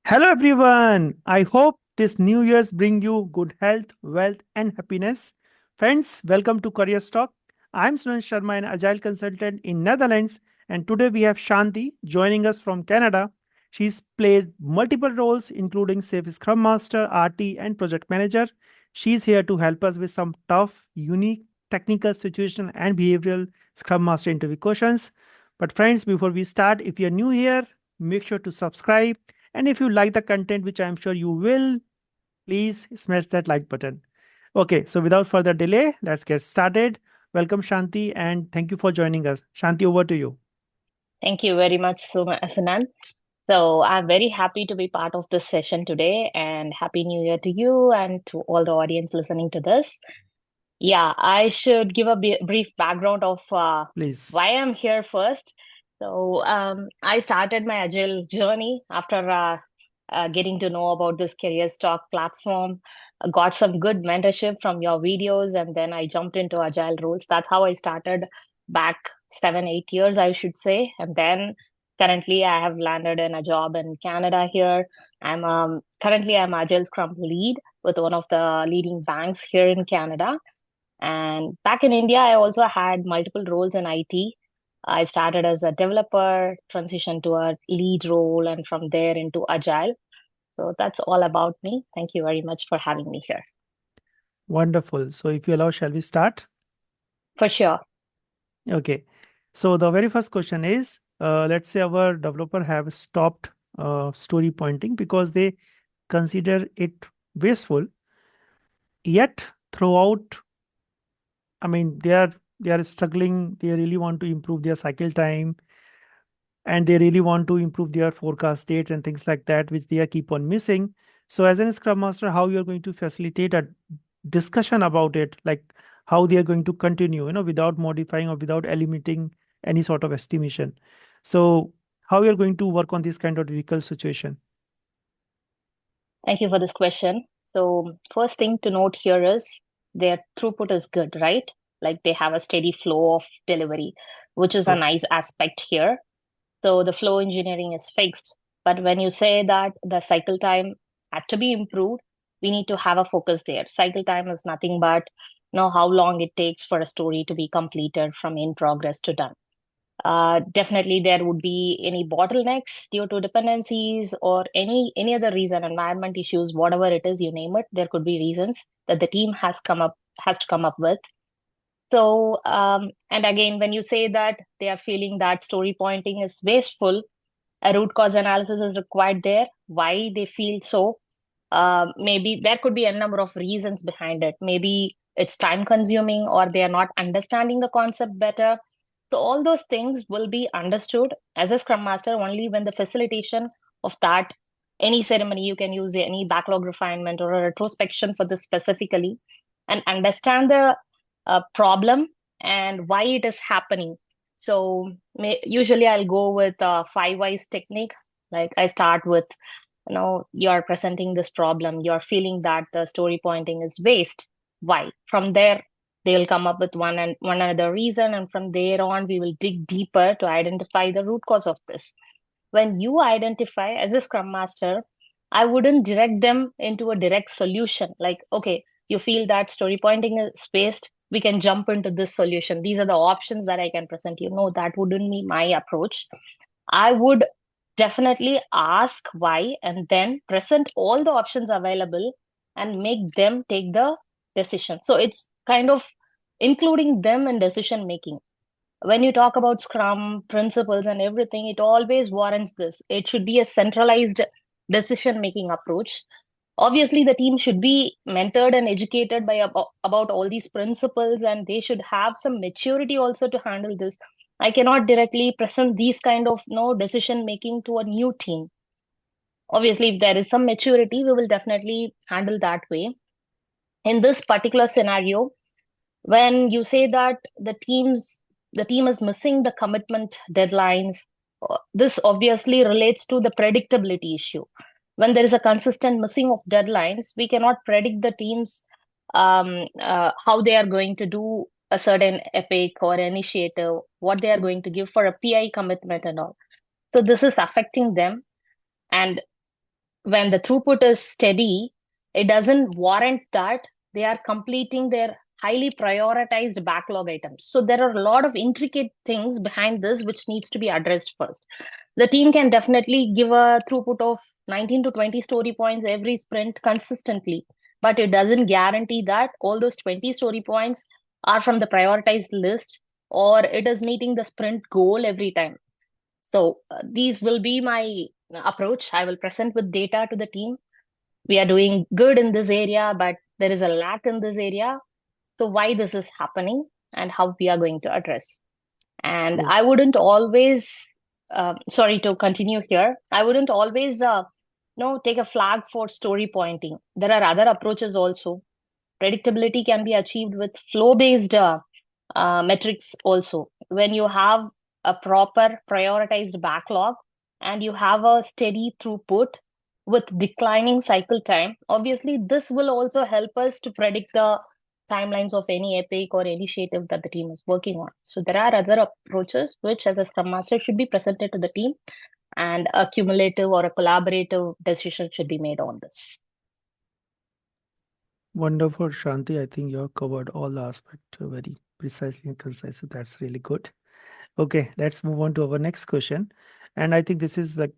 Hello everyone. I hope this New Year's bring you good health, wealth and happiness. Friends, welcome to CareersTalk. I'm Sunan Sharma, an agile consultant in Netherlands, and today we have Shanti joining us from Canada. She's played multiple roles including Safe Scrum Master, RT and project manager. She's here to help us with some tough, unique technical, situational and behavioral Scrum Master interview questions. But friends, before we start, if you're new here, make sure to subscribe, and if you like the content, which I'm sure you will, please smash that like button. Okay, so without further delay, let's get started. Welcome, Shanti, and thank you for joining us. Shanti, over to you. Thank you very much, Sunan. So I'm very happy to be part of this session today and Happy New Year to you and to all the audience listening to this. Yeah, I should give a brief background of Please. why I'm here first. I started my Agile journey after getting to know about this CareersTalk platform. Got some good mentorship from your videos, and then I jumped into Agile roles. That's how I started back 7, 8 years, I should say. And then currently, I have landed in a job in Canada here. I'm Agile Scrum lead with one of the leading banks here in Canada. And back in India, I also had multiple roles in IT. I started as a developer, transitioned to a lead role, and from there into Agile. So that's all about me. Thank you very much for having me here. Wonderful. So, if you allow, shall we start? For sure. Okay. So, the very first question is let's say our developer have stopped story pointing because they consider it wasteful, yet throughout, they are struggling. They really want to improve their cycle time, and they really want to improve their forecast dates and things like that, which they are keep on missing. So as a scrum master, how you are going to facilitate a discussion about it, like how they are going to continue, without modifying or without eliminating any sort of estimation. So how you are going to work on this kind of difficult situation? Thank you for this question. So, first thing to note here is their throughput is good, right? Like they have a steady flow of delivery, which is a True. nice aspect here. So the flow engineering is fixed. But when you say that the cycle time had to be improved, we need to have a focus there. Cycle time is nothing but know how long it takes for a story to be completed from in progress to done. Definitely, there would be any bottlenecks due to dependencies or any other reason, environment issues, whatever it is, you name it. There could be reasons that the team has to come up with. And again, when you say that they are feeling that story pointing is wasteful, a root cause analysis is required there. Why they feel so? Maybe there could be a number of reasons behind it. Maybe it's time consuming or they are not understanding the concept better. So all those things will be understood as a scrum master only when the facilitation of that any ceremony you can use any backlog refinement or a retrospection for this specifically and understand the problem and why it is happening. Usually I'll go with a five whys technique. Like I start with, you're presenting this problem, you're feeling that the story pointing is waste. Why? From there, they'll come up with one another reason, and from there on, we will dig deeper to identify the root cause of this. When you identify as a scrum master, I wouldn't direct them into a direct solution. Like, okay, you feel that story pointing is spaced, we can jump into this solution. These are the options that I can present you. No, that wouldn't be my approach. I would definitely ask why and then present all the options available and make them take the decision. So it's kind of including them in decision making. When you talk about Scrum principles and everything, it always warrants this. It should be a centralized decision making approach. Obviously, the team should be mentored and educated about all these principles, and they should have some maturity also to handle this. I cannot directly present these kind of no decision making to a new team. Obviously, if there is some maturity, we will definitely handle that way. In this particular scenario, when you say that the team is missing the commitment deadlines, this obviously relates to the predictability issue. When there is a consistent missing of deadlines, we cannot predict the teams how they are going to do a certain epic or initiative, what they are going to give for a PI commitment and all. So this is affecting them. And when the throughput is steady, it doesn't warrant that they are completing their highly prioritized backlog items. So there are a lot of intricate things behind this which needs to be addressed first. The team can definitely give a throughput of 19 to 20 story points every sprint consistently, but it doesn't guarantee that all those 20 story points are from the prioritized list or it is meeting the sprint goal every time. So these will be my approach. I will present with data to the team. We are doing good in this area, but there is a lack in this area. So why this is happening and how we are going to address. And True. I wouldn't always, sorry to continue here. I wouldn't always, take a flag for story pointing. There are other approaches also. Predictability can be achieved with flow-based metrics also. When you have a proper prioritized backlog and you have a steady throughput with declining cycle time, obviously this will also help us to predict the timelines of any epic or initiative that the team is working on. So there are other approaches which as a scrum master should be presented to the team, and a cumulative or a collaborative decision should be made on this. Wonderful, Shanti. I think you have covered all the aspects very precisely and concise. So that's really good. Okay, let's move on to our next question. And I think this is like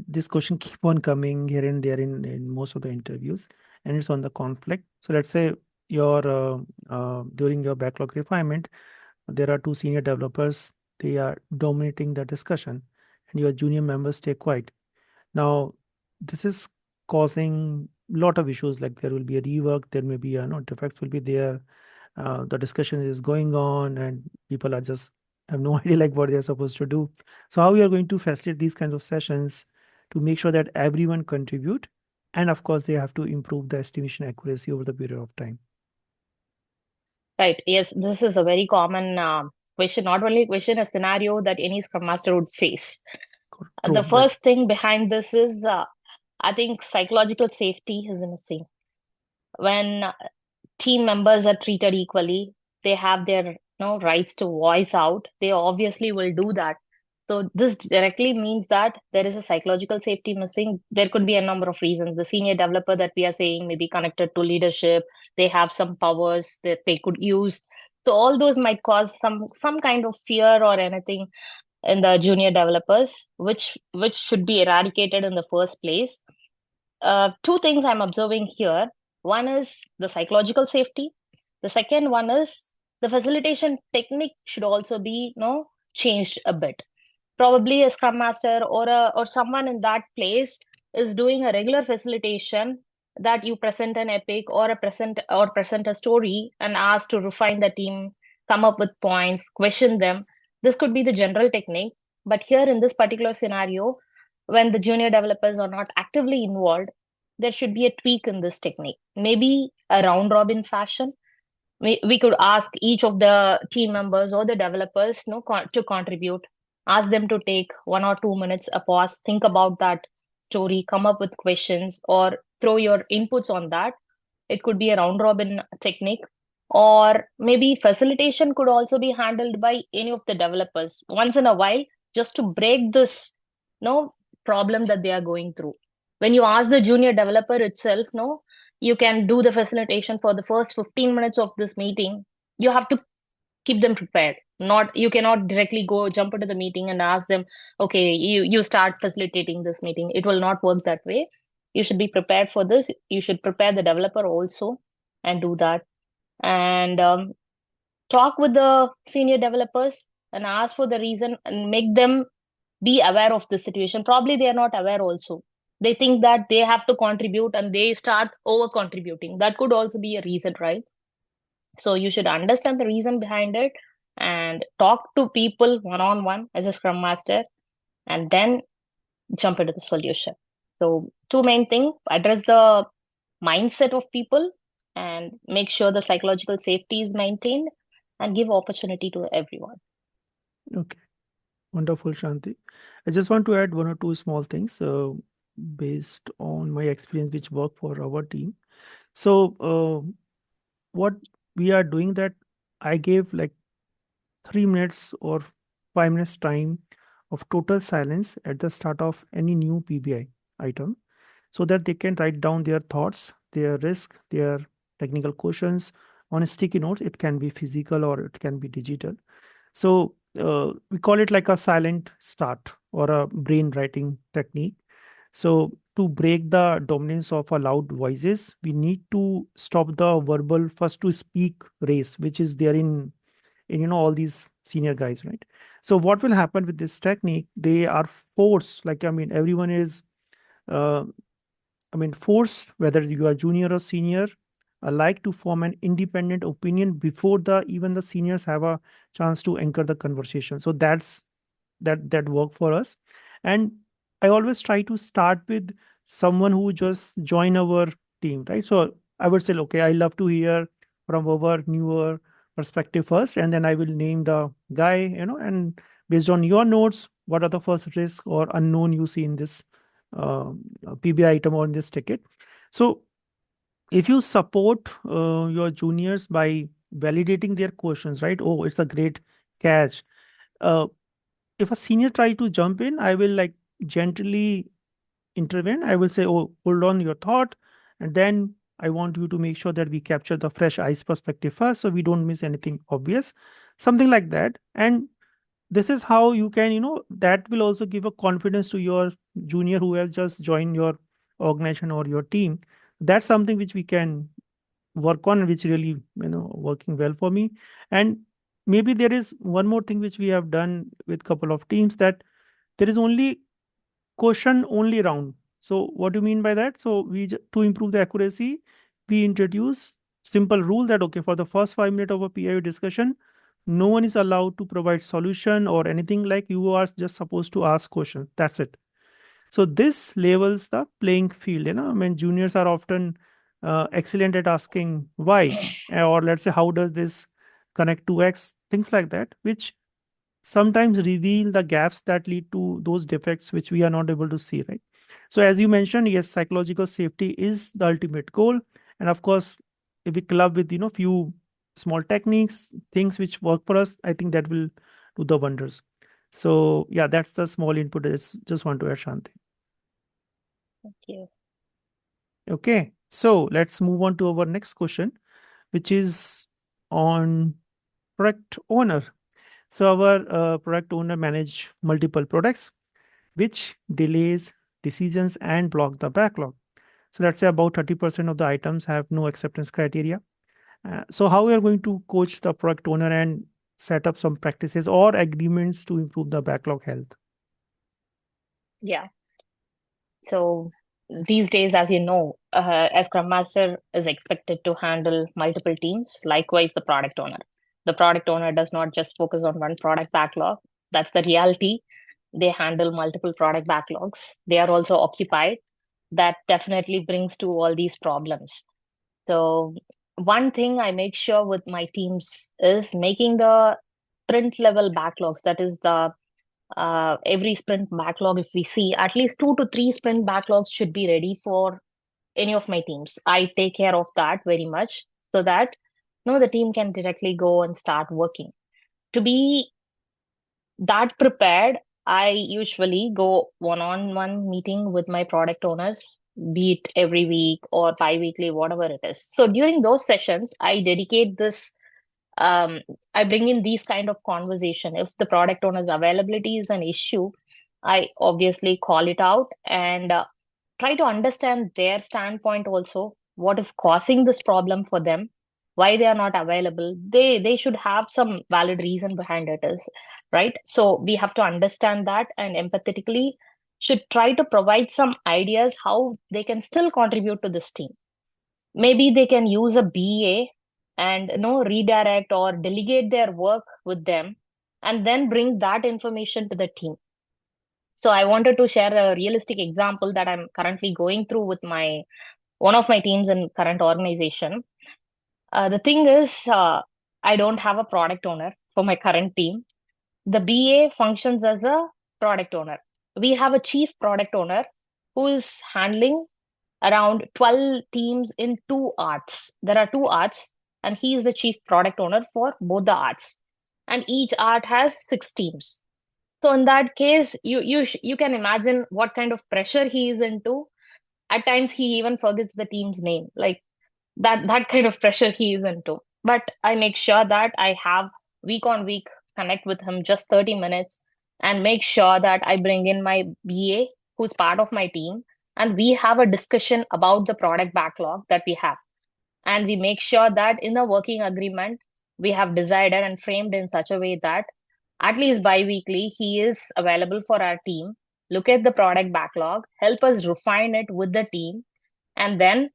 this question keep on coming here and there in most of the interviews, and it's on the conflict. So let's say your during your backlog refinement, there are two senior developers. They are dominating the discussion, and your junior members stay quiet. Now, this is causing a lot of issues. Like there will be a rework, there may be defects will be there. The discussion is going on, and people are just have no idea like what they're supposed to do. So how we are going to facilitate these kinds of sessions to make sure that everyone contribute, and of course they have to improve the estimation accuracy over the period of time. Right. Yes, this is a very common question, not only question, a scenario that any Scrum Master would face. The True, right? first thing behind this is, I think, psychological safety is missing. When team members are treated equally, they have their rights to voice out. They obviously will do that. So this directly means that there is a psychological safety missing. There could be a number of reasons. The senior developer that we are saying may be connected to leadership. They have some powers that they could use. So all those might cause some kind of fear or anything in the junior developers, which should be eradicated in the first place. Two things I'm observing here. One is the psychological safety. The second one is the facilitation technique should also be, changed a bit. Probably a scrum master or someone in that place is doing a regular facilitation, that you present an epic or present a story and ask to refine the team, come up with points, question them. This could be the general technique. But here in this particular scenario, when the junior developers are not actively involved, there should be a tweak in this technique, maybe a round robin fashion. We could ask each of the team members or the developers, to contribute. Ask them to take 1 or 2 minutes a pause, think about that story, come up with questions, or throw your inputs on that. It could be a round robin technique, or maybe facilitation could also be handled by any of the developers once in a while, just to break this problem that they are going through. When you ask the junior developer itself, no, you can do the facilitation for the first 15 minutes of this meeting. You have to keep them prepared. Not, you cannot directly go jump into the meeting and ask them, okay, you start facilitating this meeting. It will not work that way. You should be prepared for this. You should prepare the developer also and do that. And talk with the senior developers and ask for the reason and make them be aware of the situation. Probably they are not aware also. They think that they have to contribute and they start over contributing. That could also be a reason, right? So you should understand the reason behind it and talk to people one on one as a scrum master, and then jump into the solution. So two main things: address the mindset of people and make sure the psychological safety is maintained, and give opportunity to everyone. Okay, wonderful, Shanti. I just want to add one or two small things based on my experience, which work for our team. So, what we are doing that I gave like 3 minutes or 5 minutes time of total silence at the start of any new PBI item. so that they can write down their thoughts, their risk, their technical questions on sticky notes. It can be physical or it can be digital. So we call it like a silent start or a brain writing technique. So to break the dominance of a loud voices, we need to stop the verbal first to speak race, which is there in all these senior guys, right? So what will happen with this technique? They are forced, like everyone is uh, forced, whether you are junior or senior, alike to form an independent opinion before the even the seniors have a chance to anchor the conversation. So that work for us. And I always try to start with someone who just join our team, right? So I would say, okay, I love to hear from our newer perspective first, and then I will name the guy, and based on your notes, what are the first risk or unknown you see in this PBI item or in this ticket. So if you support your juniors by validating their questions, right? Oh, it's a great catch. uh, if a senior try to jump in, I will like gently intervene. I will say, oh, hold on your thought, and then I want you to make sure that we capture the fresh eyes perspective first, so we don't miss anything obvious, something like that. And this is how you can, that will also give a confidence to your junior who has just joined your organization or your team. That's something which we can work on, which really, working well for me. And maybe there is one more thing which we have done with couple of teams, that there is only question only round. So what do you mean by that? So to improve the accuracy, we introduce simple rule that, okay, for the first 5 minutes of a PIO discussion, no one is allowed to provide solution or anything. Like, you are just supposed to ask questions, that's it. So this levels the playing field. Juniors are often excellent at asking why, or let's say, how does this connect to X, things like that, which sometimes reveal the gaps that lead to those defects which we are not able to see, right? So as you mentioned, yes, psychological safety is the ultimate goal. And of course, if we club with few small techniques, things which work for us, I think that will do the wonders. So yeah, that's the small input. I just want to add, Shanti. Thank you. Okay, so let's move on to our next question, which is on product owner. So our product owner manage multiple products, which delays decisions and block the backlog. So let's say about 30% of the items have no acceptance criteria. So how we are going to coach the product owner and set up some practices or agreements to improve the backlog health? Yeah. So these days, as you know, a Scrum Master is expected to handle multiple teams. Likewise, the product owner. The product owner does not just focus on one product backlog. That's the reality. They handle multiple product backlogs. They are also occupied. That definitely brings to all these problems. So one thing I make sure with my teams is making the sprint level backlogs. That is the every sprint backlog, if we see at least 2 to 3 sprint backlogs should be ready for any of my teams. I take care of that very much so that the team can directly go and start working. To be that prepared, I usually go one-on-one meeting with my product owners, be it every week or bi-weekly, whatever it is. So during those sessions, I dedicate this I bring in these kind of conversation. If the product owner's availability is an issue, I obviously call it out and try to understand their standpoint also. What is causing this problem for them? Why they are not available? They should have some valid reason behind it is right. So we have to understand that and empathetically should try to provide some ideas how they can still contribute to this team. Maybe they can use a BA and redirect or delegate their work with them and then bring that information to the team. So I wanted to share a realistic example that I'm currently going through with my one of my teams in current organization. The thing is, I don't have a product owner for my current team. The BA functions as a product owner. We have a chief product owner who is handling around 12 teams in 2 arts. There are 2 arts, and he is the chief product owner for both the arts. And each art has 6 teams. So in that case, you can imagine what kind of pressure he is into. At times, he even forgets the team's name. Like that kind of pressure he is into. But I make sure that I have week on week connect with him just 30 minutes and make sure that I bring in my BA who's part of my team and we have a discussion about the product backlog that we have. And we make sure that in the working agreement, we have decided and framed in such a way that at least bi-weekly, he is available for our team, look at the product backlog, help us refine it with the team, and then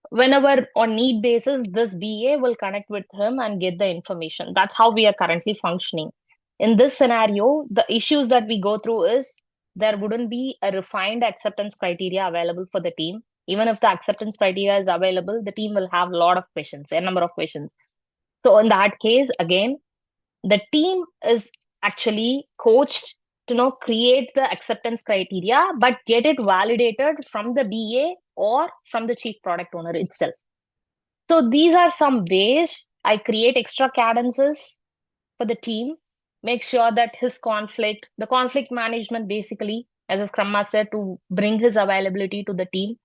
whenever on need basis this BA will connect with him and get the information. That's how we are currently functioning. In this scenario, the issues that we go through is there wouldn't be a refined acceptance criteria available for the team. Even if the acceptance criteria is available, the team will have a lot of questions, a number of questions. So in that case, again, the team is actually coached to create the acceptance criteria but get it validated from the BA or from the chief product owner itself. So these are some ways I create extra cadences for the team, make sure that the conflict management basically as a scrum master to bring his availability to the team.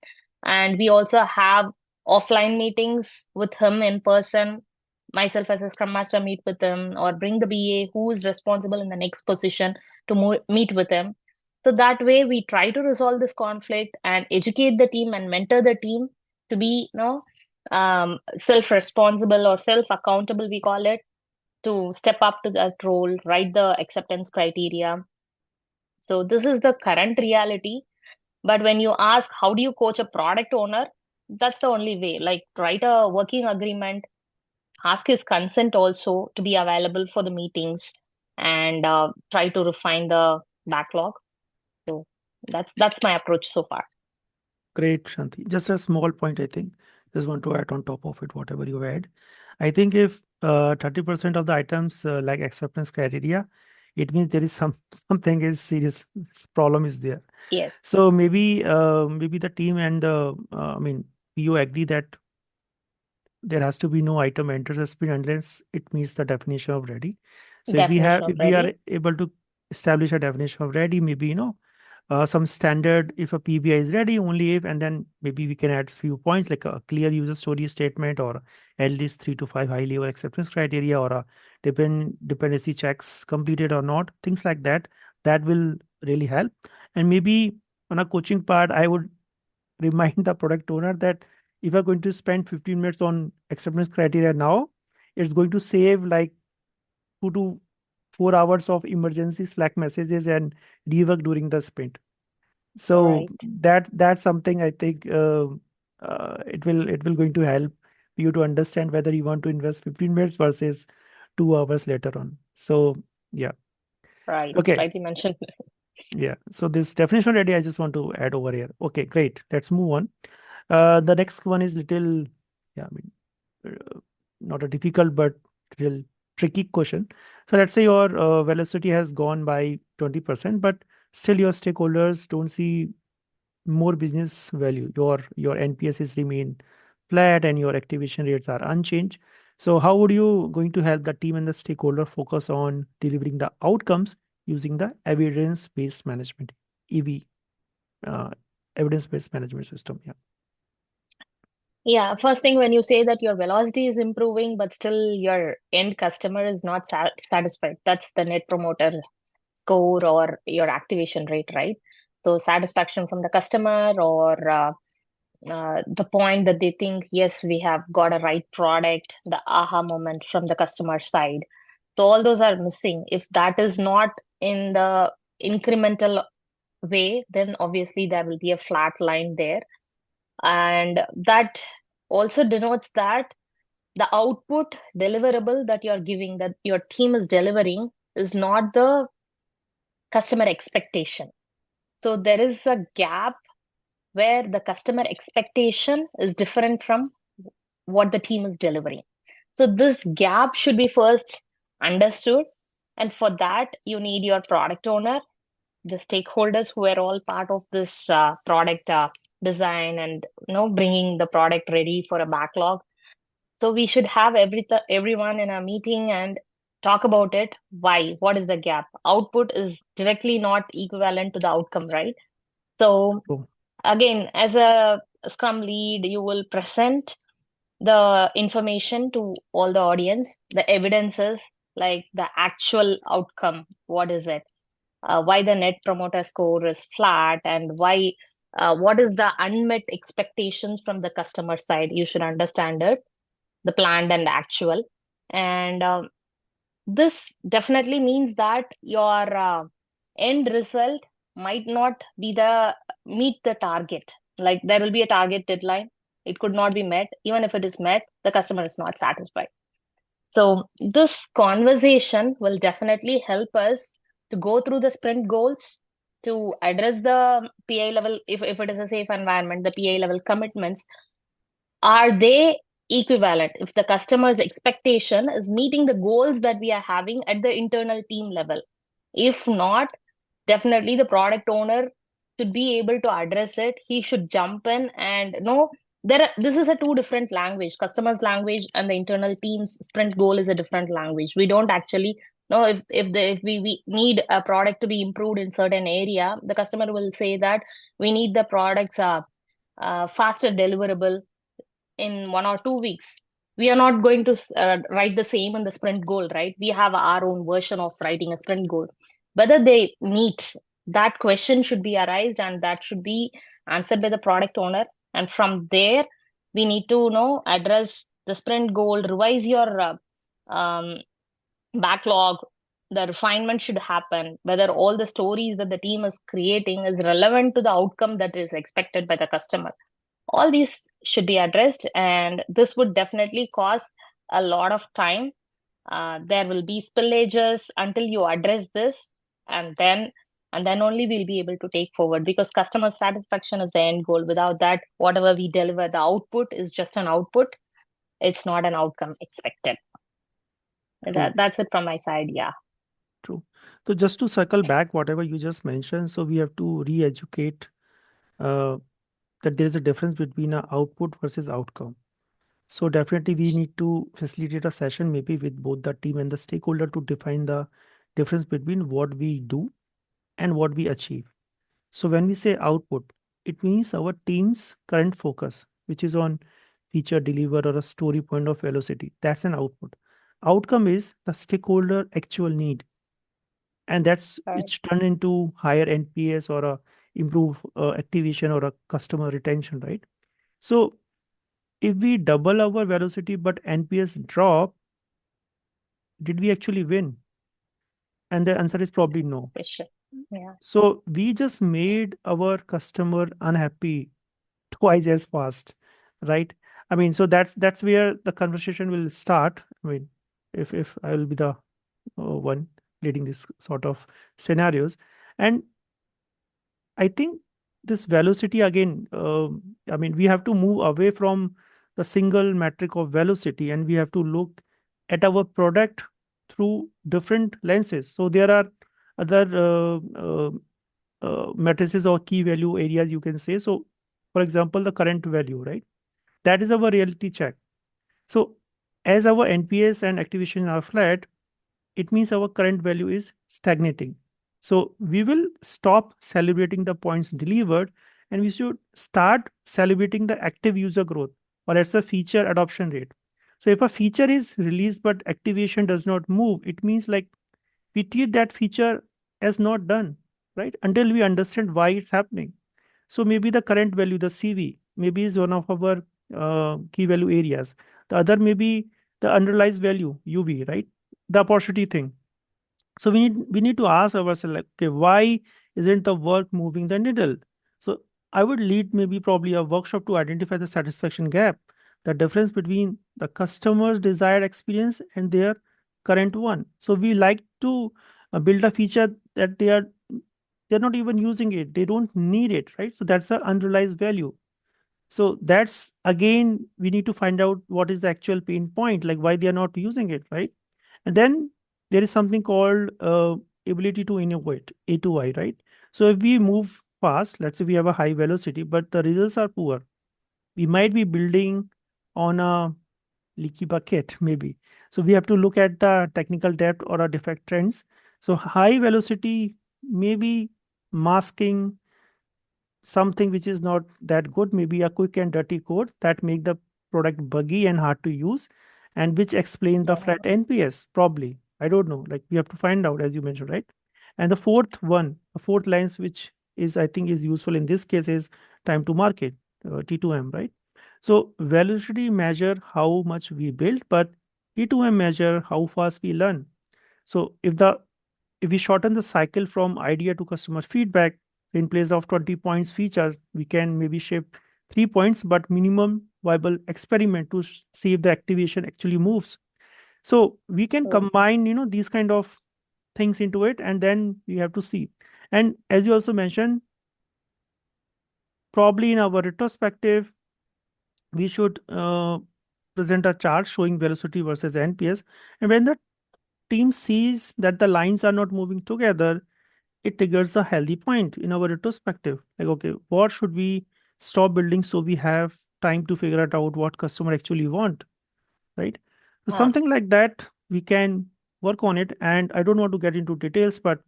And we also have offline meetings with him in person. Myself as a scrum master meet with him or bring the BA who is responsible in the next position to meet with him. So that way we try to resolve this conflict and educate the team and mentor the team to be, self-responsible or self-accountable, we call it, to step up to that role, write the acceptance criteria. So this is the current reality. But when you ask, how do you coach a product owner? That's the only way. Like write a working agreement, ask his consent also to be available for the meetings, and try to refine the backlog. So that's my approach so far. Great, Shanti. Just a small point, I think. Just want to add on top of it, whatever you add. I think if 30% of the items like acceptance criteria, it means there is something is serious problem is there. Yes, So maybe the team and the I mean you agree that there has to be no item enters the sprint unless it meets the definition of ready. So definition of if we are ready. able to establish a definition of ready, maybe some standard if a PBI is ready only if, and then maybe we can add few points like a clear user story statement or at least 3 to 5 high level acceptance criteria or a dependency checks completed or not, things like that. That will really help. And maybe on a coaching part, I would remind the product owner that if you're going to spend 15 minutes on acceptance criteria now, it's going to save like 2 to 4 hours of emergency Slack messages and rework during the sprint. So Right, that's something I think it will going to help you to understand whether you want to invest 15 minutes versus 2 hours later on. So yeah. right. Okay. Rightly mentioned. Yeah. So this definition ready, I just want to add over here. Okay, great. Let's move on. The next one is little, yeah, I mean, not a difficult but real tricky question. So let's say your velocity has gone by 20%, but still your stakeholders don't see more business value. Your NPSs remain flat and your activation rates are unchanged. So how would you going to help the team and the stakeholder focus on delivering the outcomes using the evidence-based management, EV, uh, evidence-based management system? Yeah. Yeah, first thing when you say that your velocity is improving, but still your end customer is not satisfied, that's the net promoter score or your activation rate, right? So satisfaction from the customer or the point that they think, yes, we have got a right product, the aha moment from the customer side. So all those are missing. If that is not in the incremental way, then obviously there will be a flat line there. And that also denotes that the output deliverable that you're giving, that your team is delivering, is not the customer expectation. So there is a gap where the customer expectation is different from what the team is delivering. So this gap should be first understood. And for that, you need your product owner, the stakeholders who are all part of this product design and bringing the product ready for a backlog. So we should have everyone in a meeting and talk about it. Why? What is the gap? Output is directly not equivalent to the outcome, right? So Oh, again, as a Scrum lead, you will present the information to all the audience, the evidences, like the actual outcome. What is it? Why the net promoter score is flat, and why, what is the unmet expectations from the customer side? You should understand it, the planned and actual. And this definitely means that your end result might not be the meet the target. Like there will be a target deadline, it could not be met. Even if it is met, the customer is not satisfied. So this conversation will definitely help us to go through the sprint goals, to address the PA level, if it is a safe environment, the PA level commitments, are they equivalent? If the customer's expectation is meeting the goals that we are having at the internal team level. If not, definitely the product owner should be able to address it. He should jump in and know this is a two different language. Customer's language and the internal team's sprint goal is a different language. We don't actually know if we need a product to be improved in certain area, the customer will say that we need the products faster deliverable in 1 or 2 weeks. We are not going to write the same in the sprint goal, right? We have our own version of writing a sprint goal. Whether they meet, that question should be arised, and that should be answered by the product owner. And from there, we need to address the sprint goal, revise your um, backlog. The refinement should happen, whether all the stories that the team is creating is relevant to the outcome that is expected by the customer. All these should be addressed, and this would definitely cause a lot of time. There will be spillages until you address this, and then only we'll be able to take forward, because customer satisfaction is the end goal. Without that, whatever we deliver, the output is just an output. It's not an outcome expected. True, That's it from my side. Yeah. true. So just to circle back, whatever you just mentioned, so we have to re-educate uh, that there is a difference between a output versus outcome. So definitely we need to facilitate a session maybe with both the team and the stakeholder to define the difference between what we do and what we achieve. So when we say output, it means our team's current focus, which is on feature deliver or a story point of velocity. That's an output. Outcome is the stakeholder actual need, and that's Right. it's turned into higher NPS or a improve activation or a customer retention, right? So if we double our velocity but NPS drop, did we actually win? And the answer is probably no. For sure. Yeah. So we just made our customer unhappy twice as fast, right? I mean, so that's where the conversation will start. I mean, if I will be the one leading this sort of scenarios, and I think this velocity again, I mean, we have to move away from the single metric of velocity, and we have to look at our product through different lenses. So there are other matrices or key value areas you can say. So, for example, the current value, right? That is our reality check. So, as our NPS and activation are flat, it means our current value is stagnating. So we will stop celebrating the points delivered, and we should start celebrating the active user growth, or let's say feature adoption rate. So if a feature is released but activation does not move, it means like we treat that feature as not done, right? Until we understand why it's happening. So maybe the current value, the CV, maybe is one of our key value areas. The other may be the underlies value, UV, right? The opportunity thing. So we need to ask ourselves, like, okay, why isn't the work moving the needle? So I would lead maybe probably a workshop to identify the satisfaction gap, the difference between the customer's desired experience and their current one. So we like to build a feature that they're not even using it, they don't need it, right? So that's the unrealized value. So that's again, we need to find out what is the actual pain point, like why they are not using it, right? And then there is something called ability to innovate, A to I, right? So if we move fast, let's say we have a high velocity, but the results are poor, we might be building on a leaky bucket, maybe. So we have to look at the technical depth or a defect trends. So high velocity maybe masking something which is not that good, maybe a quick and dirty code that make the product buggy and hard to use, and which explain the flat NPS, probably. I don't know. Like we have to find out, as you mentioned, right? And the fourth one, the fourth lines, which is I think is useful in this case, is time to market, T2M, right? So velocity measure how much we build, but T2M measure how fast we learn. So if we shorten the cycle from idea to customer feedback, in place of 20 points feature, we can maybe shape 3 points, but minimum viable experiment to see if the activation actually moves. So we can True. combine, these kind of things into it, and then we have to see. And as you also mentioned, probably in our retrospective, we should present a chart showing velocity versus NPS. And when the team sees that the lines are not moving together, it triggers a healthy point in our retrospective. Like, okay, what should we stop building so we have time to figure it out what customer actually want, right? So Yeah. something like that, we can work on it. And I don't want to get into details, but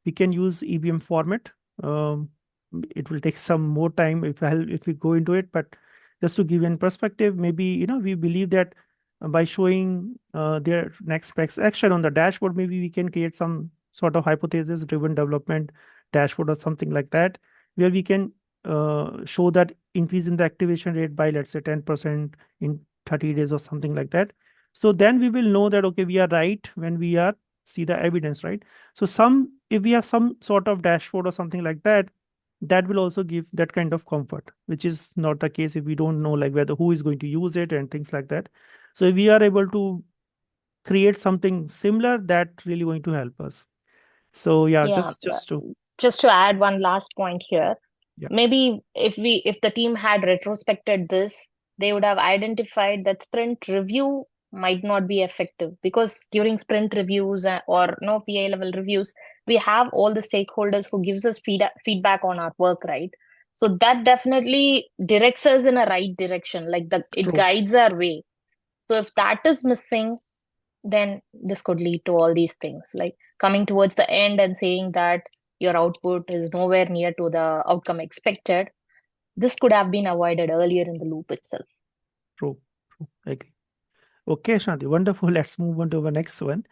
we can use EBM format. Um, it will take some more time if we go into it, but just to give you a perspective, maybe we believe that by showing their next best action on the dashboard, maybe we can create some sort of hypothesis-driven development dashboard or something like that, where we can show that increase in the activation rate by, let's say, 10% in 30 days or something like that. So then we will know that okay, we are right when we are see the evidence, right? So if we have some sort of dashboard or something like that, that will also give that kind of comfort, which is not the case if we don't know like whether who is going to use it and things like that. So if we are able to create something similar, that really going to help us. So yeah, Yeah. just to Just to add one last point here, yeah, maybe if the team had retrospected this, they would have identified that sprint review might not be effective, because during sprint reviews or no PA level reviews, we have all the stakeholders who gives us feedback on our work, right? So that definitely directs us in a right direction, like it true, guides our way. So if that is missing, then this could lead to all these things, like coming towards the end and saying that your output is nowhere near to the outcome expected. This could have been avoided earlier in the loop itself. true, true. I agree. Okay, Shanti, wonderful. Let's move on to our next one.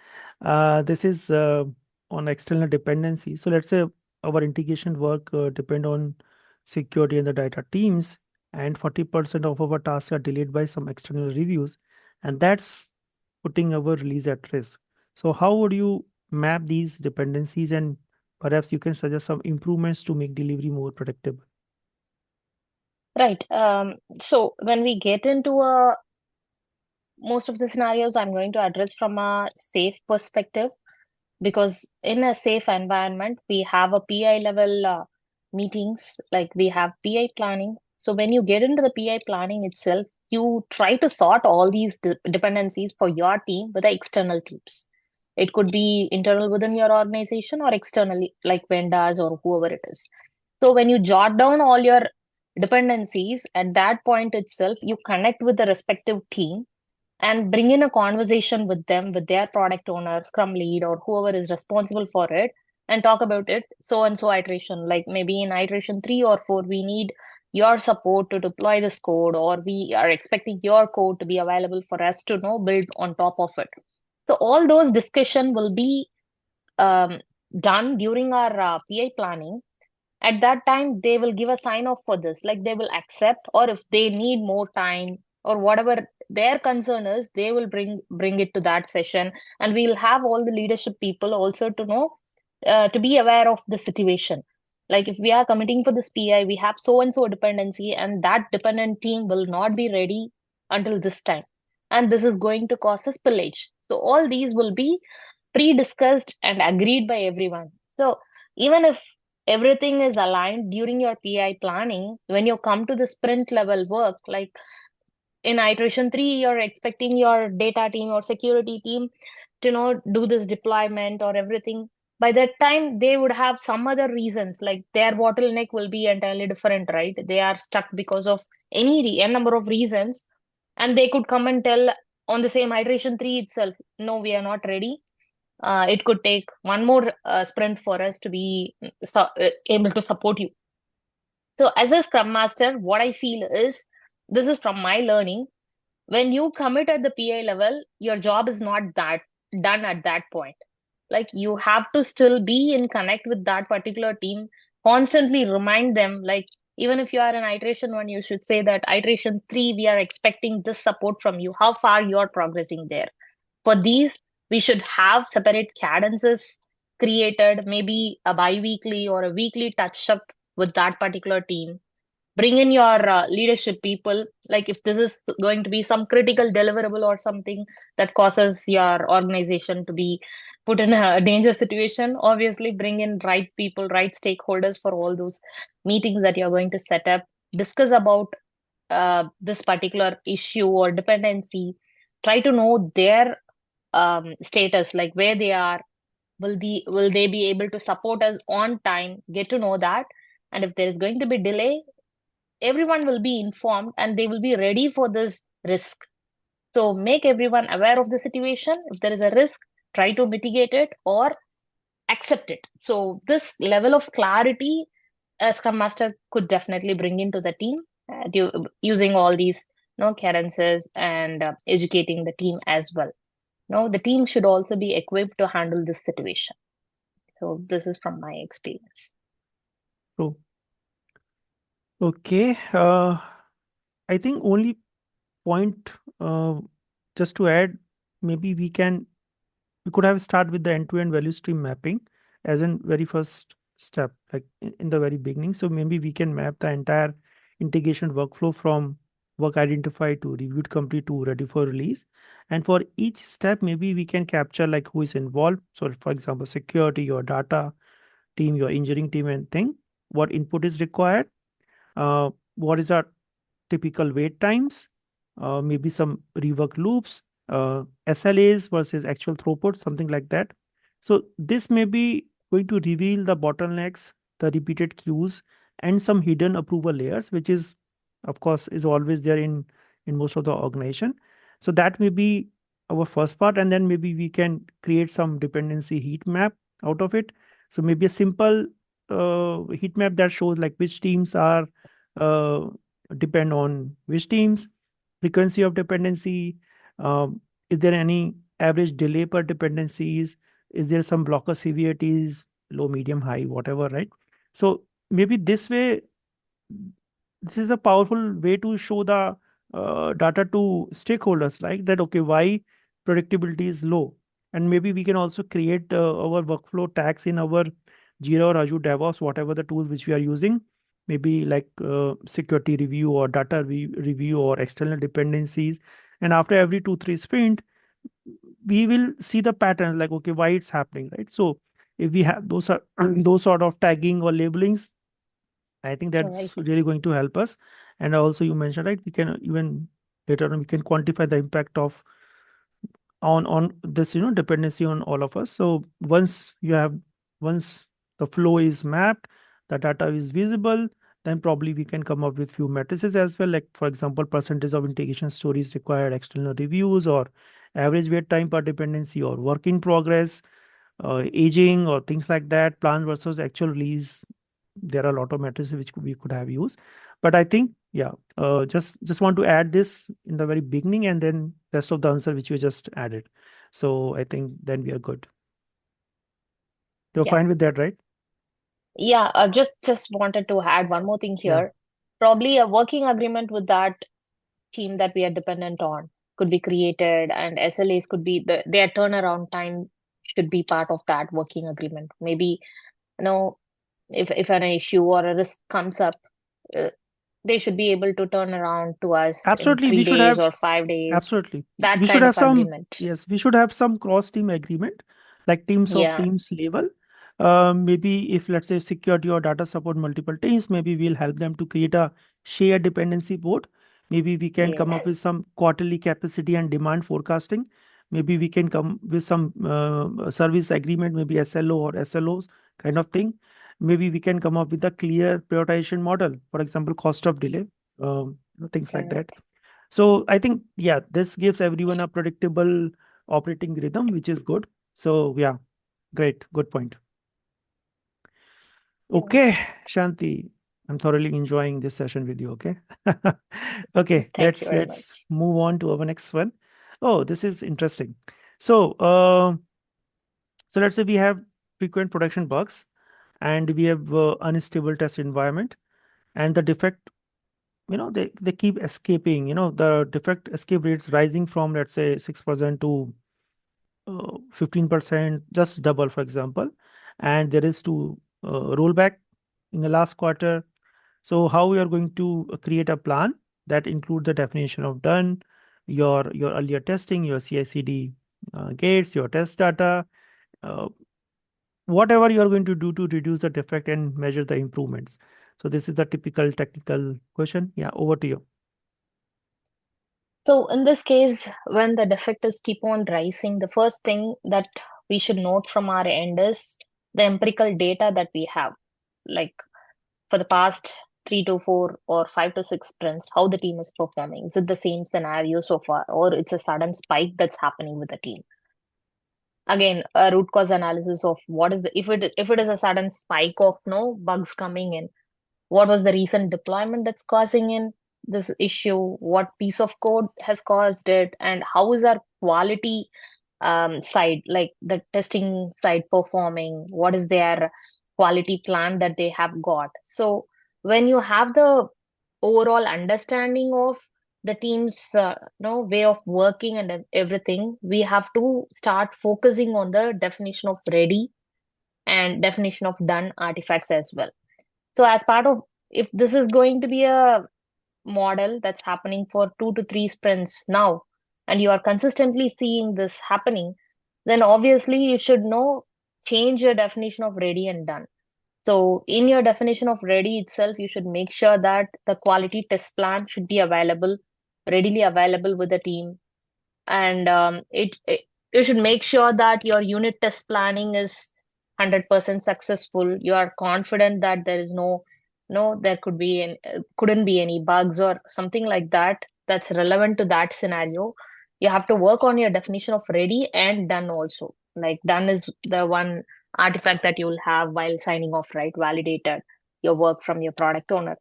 This is on external dependency. So let's say our integration work depend on security and the data teams, and 40% of our tasks are delayed by some external reviews, and that's putting our release at risk. So how would you map these dependencies, and perhaps you can suggest some improvements to make delivery more predictable? Right. So when we get into most of the scenarios, I'm going to address from a safe perspective, because in a safe environment, we have a PI level meetings, like we have PI planning. So when you get into the PI planning itself, you try to sort all these dependencies for your team with the external teams. It could be internal within your organization or externally, like vendors or whoever it is. So when you jot down all your dependencies, at that point itself, you connect with the respective team and bring in a conversation with them, with their product owner, scrum lead, or whoever is responsible for it, and talk about it. So and so iteration, like maybe in iteration 3 or 4, we need your support to deploy this code, or we are expecting your code to be available for us to know build on top of it. So all those discussion will be um, done during our PI planning. At that time they will give a sign off for this, like they will accept, or if they need more time or whatever their concern is, they will bring it to that session. And we'll have all the leadership people also to know, to be aware of the situation. Like if we are committing for this PI, we have so and so dependency, and that dependent team will not be ready until this time, and this is going to cause a spillage. So all these will be pre-discussed and agreed by everyone. So even if everything is aligned during your PI planning, when you come to the sprint level work, like in iteration 3, you're expecting your data team or security team to do this deployment or everything. By that time, they would have some other reasons, like their bottleneck will be entirely different, right? They are stuck because of n number of reasons, and they could come and tell on the same iteration 3 itself, no, we are not ready. It could take one more sprint for us to be able to support you. So as a scrum master, what I feel is, this is from my learning, when you commit at the PA level, your job is not that done at that point. Like, you have to still be in connect with that particular team, constantly remind them, like, even if you are in iteration 1, you should say that iteration 3, we are expecting this support from you, how far you are progressing there. For these, we should have separate cadences created, maybe a bi-weekly or a weekly touch up with that particular team. Bring in your leadership people, like if this is going to be some critical deliverable or something that causes your organization to be put in a danger situation, obviously bring in right people, right stakeholders for all those meetings that you're going to set up. Discuss about this particular issue or dependency. Try to know their status, like where they are. Will they be able to support us on time? Get to know that. And if there is going to be delay, everyone will be informed and they will be ready for this risk. So make everyone aware of the situation. If there is a risk, try to mitigate it or accept it. So this level of clarity a Scrum Master could definitely bring into the team, using all these cadences and educating the team as well. The team should also be equipped to handle this situation. So this is from my experience. So, okay. I think only point, just to add, maybe we could have start with the end-to-end value stream mapping as in very first step, like in the very beginning. So maybe we can map the entire integration workflow from work identified to reviewed complete to ready for release. And for each step, maybe we can capture like who is involved. So for example, security, your data team, your engineering team, and thing, what input is required, what is our typical wait times, maybe some rework loops, SLAs versus actual throughput, something like that. So this may be going to reveal the bottlenecks, the repeated queues, and some hidden approval layers, which is, of course, is always there in most of the organization. So that may be our first part, and then maybe we can create some dependency heat map out of it. So maybe a simple heat map that shows like which teams are uh, depend on which teams, frequency of dependency, is there any average delay per dependencies, is there some blocker severities, low, medium, high, whatever, right? So maybe this way, this is a powerful way to show the data to stakeholders, like that, okay, why predictability is low. And maybe we can also create our workflow tags in our Jira or Azure DevOps, whatever the tools which we are using, maybe like security review or data review or external dependencies. And after every 2-3 sprint, we will see the patterns, like, okay, why it's happening, right? So if we have those are those sort of tagging or labelings, I think that's Right. really going to help us. And also you mentioned, right, we can even later on we can quantify the impact of on this, dependency on all of us. So once the flow is mapped, the data is visible, then probably we can come up with few matrices as well, like for example, percentage of integration stories required external reviews, or average wait time per dependency, or work in progress, aging, or things like that, plan versus actual release. There are a lot of matrices which we could have used. But I think, yeah, just want to add this in the very beginning, and then rest of the answer which you just added. So I think then we are good. You're Yeah. fine with that, right? Yeah, just wanted to add one more thing Yeah. here. Probably a working agreement with that team that we are dependent on could be created, and SLAs could be their turnaround time should be part of that working agreement. Maybe, you know, if an issue or a risk comes up, uh, they should be able to turn around to us in Absolutely, three we should days have. or 5 days. Absolutely. That We should kind of have some, agreement. yes, we should have some cross-team agreement, like teams of Yeah, teams level. Maybe if, let's say, security or data support multiple teams, maybe we'll help them to create a shared dependency board. Maybe we can come up yes, with some quarterly capacity and demand forecasting. Maybe we can come with some service agreement, maybe SLO or SLOs kind of thing. Maybe we can come up with a clear prioritization model, for example, cost of delay, things like that. correct. So I think, yeah, this gives everyone a predictable operating rhythm, which is good. So yeah, great, good point. Yeah. Okay, Shanti. I'm thoroughly enjoying this session with you. Okay. Okay, Thank you very let's much. move on to our next one. Oh, this is interesting. So, so let's say we have frequent production bugs, and we have unstable test environment, and the defect, they keep escaping. The defect escape rates rising from, let's say, 6% to 15%, just double, for example, and there is to rollback in the last quarter. So how we are going to create a plan that include the definition of done, your earlier testing, your CI/CD gates, your test data, uh, whatever you are going to do to reduce the defect and measure the improvements. So this is the typical technical question. Yeah, over to you. So in this case, when the defectors keep on rising, the first thing that we should note from our end is the empirical data that we have. Like for the past 3 to 4 or 5 to 6 sprints, how the team is performing. Is it the same scenario so far, or it's a sudden spike that's happening with the team? Again, a root cause analysis of what is the if it is a sudden spike of no bugs coming in, what was the recent deployment that's causing in this issue, what piece of code has caused it, and how is our quality side, like the testing side, performing, what is their quality plan that they have got. So when you have the overall understanding of the team's way of working and everything, we have to start focusing on the definition of ready and definition of done artifacts as well. So as part of, if this is going to be a model that's happening for 2 to 3 sprints now, and you are consistently seeing this happening, then obviously you should know change your definition of ready and done. So in your definition of ready itself, you should make sure that the quality test plan should be available, readily available with the team, and it you should make sure that your unit test planning is 100% successful. You are confident that there is no there could be couldn't be any bugs or something like that that's relevant to that scenario. You have to work on your definition of ready and done also. Like done is the one artifact that you'll have while signing off, right? Validated your work from your product owner.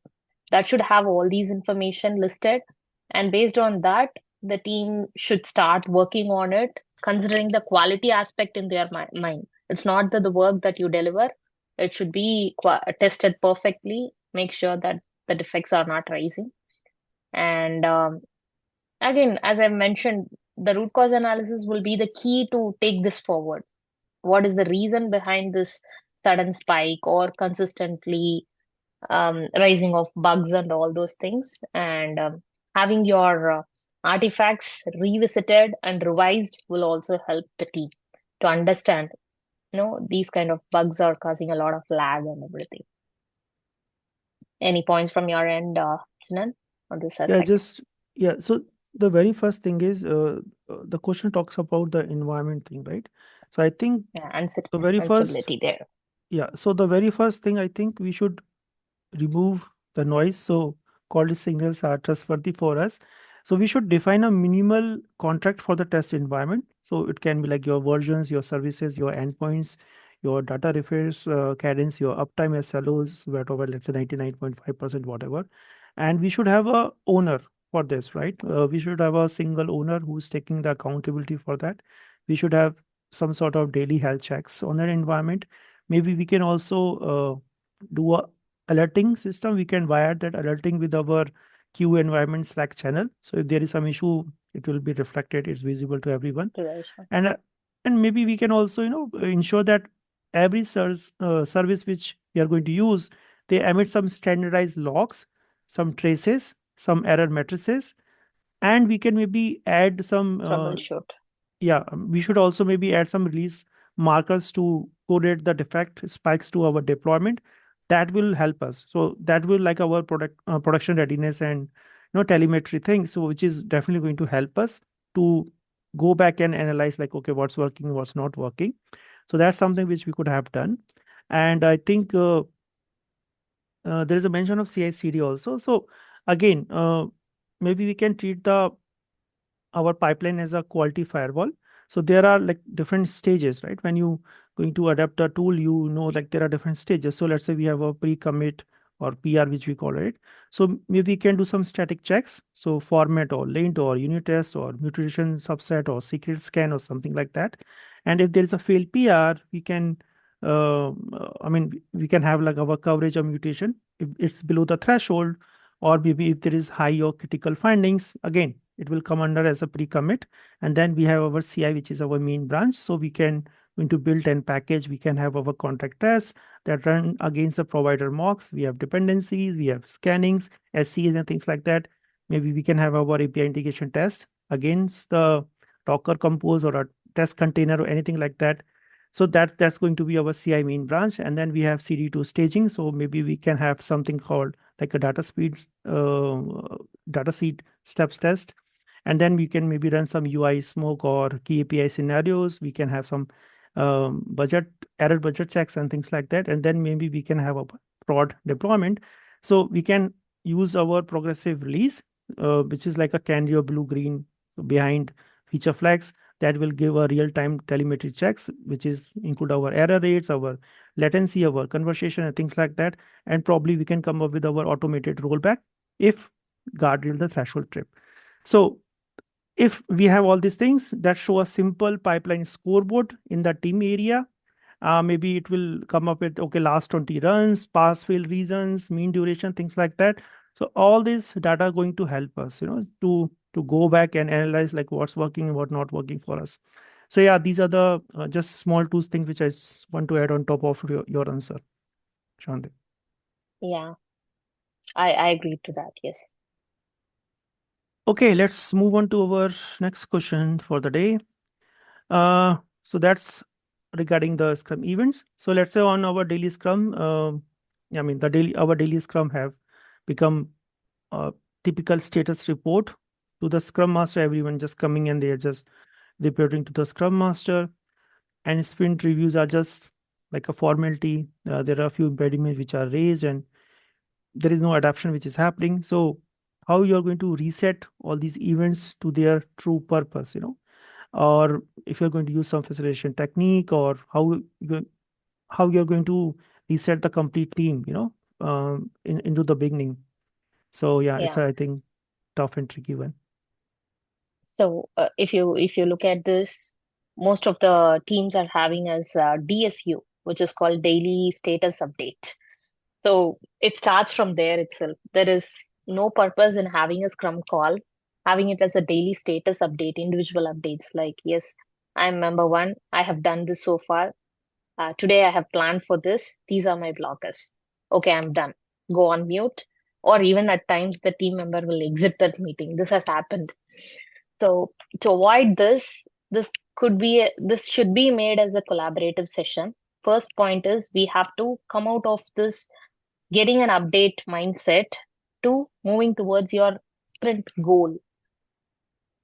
That should have all these information listed, and based on that the team should start working on it, considering the quality aspect in their mind. It's not that the work that you deliver, it should be tested perfectly, make sure that the defects are not rising. And again, as I mentioned, the root cause analysis will be the key to take this forward. What is the reason behind this sudden spike or consistently rising of bugs and all those things, and having your artifacts revisited and revised will also help the team to understand, these kind of bugs are causing a lot of lag and everything. Any points from your end, Sinan, on this Yeah, aspect? just yeah. So the very first thing is the question talks about the environment thing, right? So I think Yeah, the very first, instability there. yeah. So the very first thing I think we should remove the noise. So quality signals are trustworthy for us. So we should define a minimal contract for the test environment. So it can be like your versions, your services, your endpoints, your data refers, cadence, your uptime SLOs, whatever, let's say 99.5%, whatever. And we should have a owner for this, right? We should have a single owner who's taking the accountability for that. We should have some sort of daily health checks on that environment. Maybe we can also do a alerting system. We can wire that alerting with our Q environment Slack channel. So if there is some issue, it will be reflected. It's visible to everyone. Duration. And and maybe we can also ensure that every service which we are going to use, they emit some standardized logs, some traces, some error matrices, and we can maybe add some Troubleshoot. yeah, we should also maybe add some release markers to correlate the defect spikes to our deployment. That will help us. So that will like our production readiness and telemetry thing. So which is definitely going to help us to go back and analyze like, okay, what's working, what's not working. So that's something which we could have done. And I think there is a mention of CI/CD also. So again, maybe we can treat the our pipeline as a quality firewall. So there are like different stages, right? When you going to adapt a tool, like there are different stages. So let's say we have a pre-commit or PR, which we call it. So maybe we can do some static checks. So format or lint or unit test or mutation subset or secret scan or something like that. And if there is a failed PR, we can, we can have like our coverage of mutation if it's below the threshold, or maybe if there is high or critical findings, again, it will come under as a pre-commit. And then we have our CI, which is our main branch. So we can going to build and package, we can have our contract tests that run against the provider mocks. We have dependencies, we have scannings, SCs and things like that. Maybe we can have our API integration test against the Docker Compose or a test container or anything like that. So that's going to be our CI main branch. And then we have CD2 staging. So maybe we can have something called like a data seed steps test. And then we can maybe run some UI smoke or key API scenarios. We can have some budget error budget checks and things like that. And then maybe we can have a prod deployment. So we can use our progressive release, which is like a canary or blue green behind feature flags that will give a real-time telemetry checks, which is include our error rates, our latency, our conversation, and things like that. And probably we can come up with our automated rollback if guardrail the threshold trip. So if we have all these things that show a simple pipeline scoreboard in the team area, maybe it will come up with, okay, last 20 runs, pass fail reasons, mean duration, things like that. So all this data are going to help us, to go back and analyze like what's working and what not working for us. So yeah, these are the just small tools things which want to add on top of your answer, Shanti. Yeah, I agree to that. Yes. Okay, let's move on to our next question for the day. So that's regarding the Scrum events. So let's say on our daily Scrum, our daily Scrum have become a typical status report to the Scrum Master. Everyone just coming and they are just reporting to the Scrum Master, and sprint reviews are just like a formality. There are a few impediments which are raised, and there is no adaptation which is happening. So how you are going to reset all these events to their true purpose, or if you're going to use some facilitation technique, or how you're going to reset the complete team, into the beginning. So yeah, it's Yeah. I think tough and tricky one. So if you look at this, most of the teams are having as DSU, which is called daily status update. So it starts from there itself. There is no purpose in having a Scrum call, having it as a daily status update, individual updates like, yes, I'm member one. I have done this so far. Today I have planned for this. These are my blockers. Okay, I'm done. Go on mute. Or even at times the team member will exit that meeting. This has happened. So to avoid this, this should be made as a collaborative session. First point is we have to come out of this getting an update mindset to moving towards your sprint goal.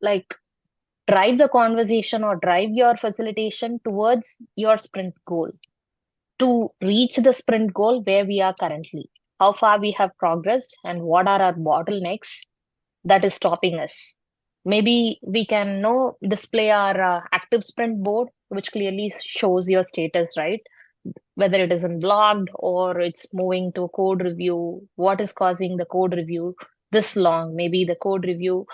Like drive the conversation or drive your facilitation towards your sprint goal to reach the sprint goal where we are currently, how far we have progressed, and what are our bottlenecks that is stopping us. Maybe we can know display our active sprint board, which clearly shows your status, right? Whether it is unblocked or it's moving to code review, what is causing the code review this long? Maybe the code review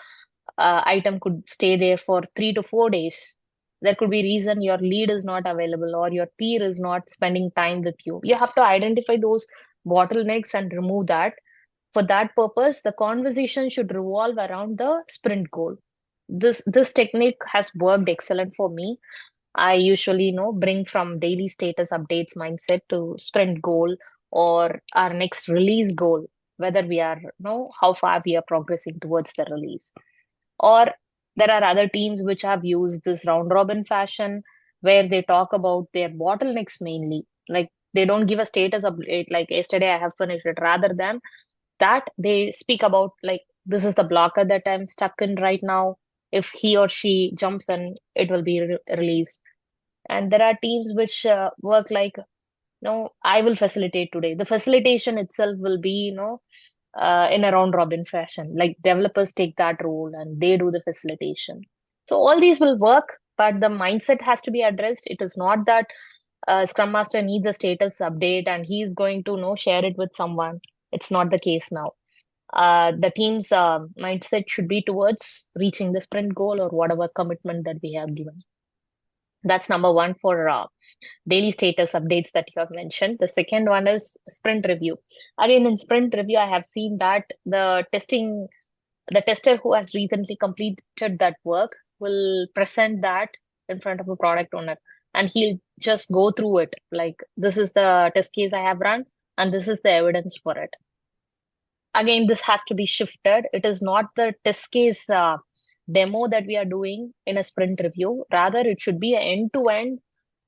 item could stay there for 3 to 4 days. There could be reason your lead is not available or your peer is not spending time with you. You have to identify those bottlenecks and remove that. For that purpose, the conversation should revolve around the sprint goal. This technique has worked excellent for me. I usually bring from daily status updates mindset to sprint goal or our next release goal, whether we are how far we are progressing towards the release. Or there are other teams which have used this round robin fashion where they talk about their bottlenecks mainly. Like they don't give a status update like yesterday I have finished it. Rather than that, they speak about like this is the blocker that I'm stuck in right now. If he or she jumps in, it will be released. And there are teams which work like, I will facilitate today. The facilitation itself will be, in a round robin fashion. Like developers take that role and they do the facilitation. So all these will work, but the mindset has to be addressed. It is not that Scrum Master needs a status update and he's going to share it with someone. It's not the case now. The team's mindset should be towards reaching the sprint goal or whatever commitment that we have given. That's number one for daily status updates that you have mentioned. The second one is sprint review. Again, in sprint review, I have seen that the tester who has recently completed that work will present that in front of a product owner, and he'll just go through it like, this is the test case I have run, and this is the evidence for it. Again, this has to be shifted. It is not the test case demo that we are doing in a sprint review. Rather, it should be an end-to-end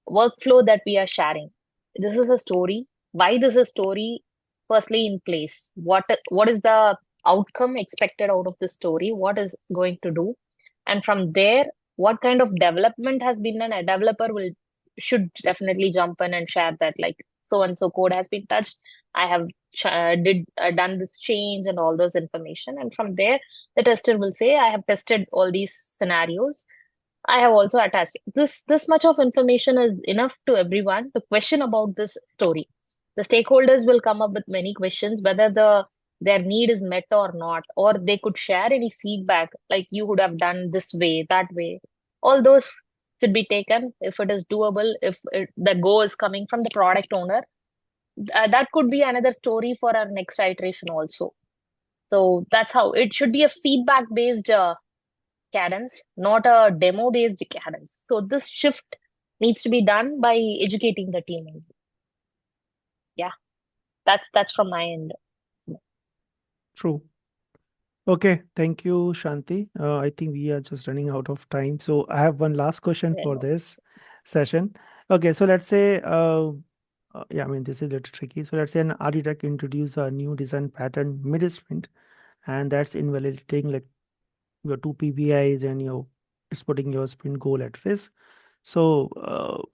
workflow that we are sharing. This is a story. Why this is a story? Firstly, in place. What is the outcome expected out of the story? What is going to do? And from there, what kind of development has been done? A developer will should definitely jump in and share that, like, so and so code has been touched. I have did done this change and all those information. And from there, the tester will say, I have tested all these scenarios. I have also attached this much of information is enough to everyone to question about this story. The stakeholders will come up with many questions, whether their need is met or not, or they could share any feedback, like you would have done this way, that way. All those should be taken if it is doable, if the go is coming from the product owner. That could be another story for our next iteration also. So that's how it should be, a feedback based cadence, not a demo based cadence. So this shift needs to be done by educating the team. Yeah, that's from my end. True. Okay, thank you, Shanti. I think we are just running out of time. So I have one last question Yeah, for no. this session. Okay, so let's say, yeah, I mean, this is a little tricky. So let's say an architect introduce a new design pattern mid-sprint, and that's invalidating like your two PBIs and your it's putting your sprint goal at risk. So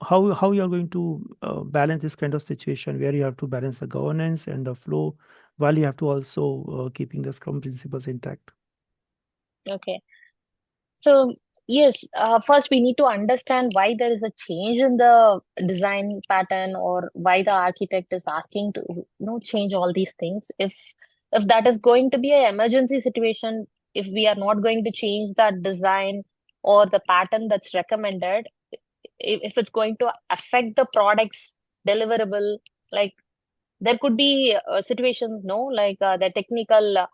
how you are going to balance this kind of situation where you have to balance the governance and the flow while you have to also keeping the Scrum principles intact? Okay. So yes, first we need to understand why there is a change in the design pattern, or why the architect is asking to, change all these things. If that is going to be an emergency situation, if we are not going to change that design or the pattern that's recommended, if it's going to affect the product's deliverable, like, there could be situations, no, like the technical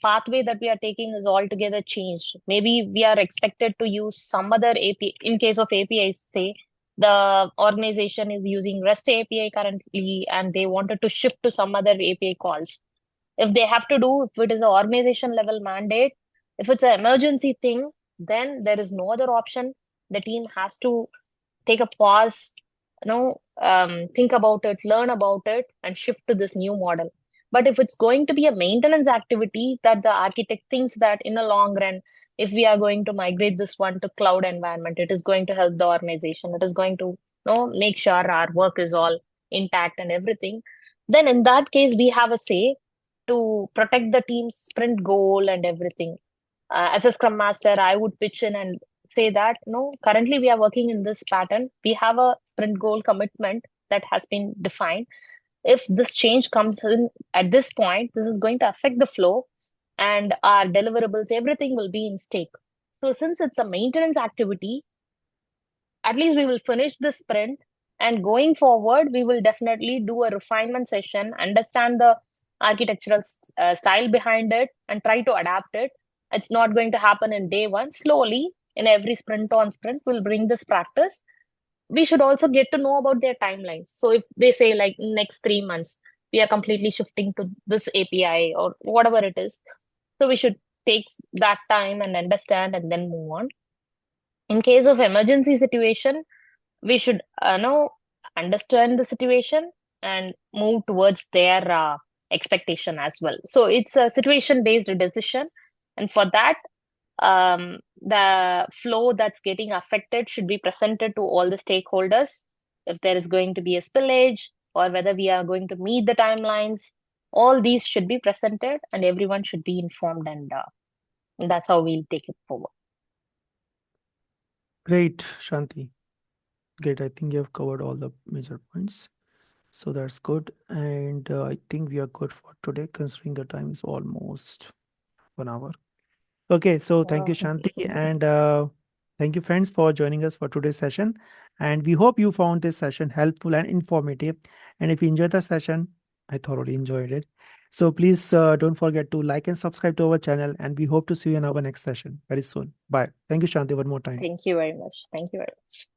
pathway that we are taking is altogether changed. Maybe we are expected to use some other API. In case of APIs, say the organization is using REST API currently and they wanted to shift to some other API calls. If they have to do, if it is an organization level mandate, if it's an emergency thing, then there is no other option. The team has to take a pause, think about it, learn about it, and shift to this new model. But if it's going to be a maintenance activity that the architect thinks that in the long run, if we are going to migrate this one to cloud environment, it is going to help the organization, it is going to, make sure our work is all intact and everything, then in that case we have a say to protect the team's sprint goal and everything. As a scrum master, I would pitch in and say that, no, currently we are working in this pattern. We have a sprint goal commitment that has been defined. If this change comes in at this point, this is going to affect the flow and our deliverables, everything will be in stake. So since it's a maintenance activity, at least we will finish the sprint, and going forward we will definitely do a refinement session, understand the architectural style behind it, and try to adapt it. It's not going to happen in day one. Slowly, in every sprint on sprint, we'll bring this practice. We should also get to know about their timelines. So if they say like next 3 months we are completely shifting to this API or whatever it is, so we should take that time and understand and then move on. In case of emergency situation, we should know, understand the situation and move towards their expectation as well. So it's a situation based decision, and for that, the flow that's getting affected should be presented to all the stakeholders. If there is going to be a spillage or whether we are going to meet the timelines, all these should be presented and everyone should be informed, and that's how we'll take it forward. Great, Shanti. Great. I think you have covered all the major points. So that's good. And I think we are good for today, considering the time is almost 1 hour. Okay, so thank you, Oh, Shanti, and thank you, friends, for joining us for today's session. And we hope you found this session helpful and informative. And if you enjoyed the session, I thoroughly enjoyed it. So please don't forget to like and subscribe to our channel. And we hope to see you in our next session very soon. Bye. Thank you, Shanti, one more time. thank you very much. Thank you very much.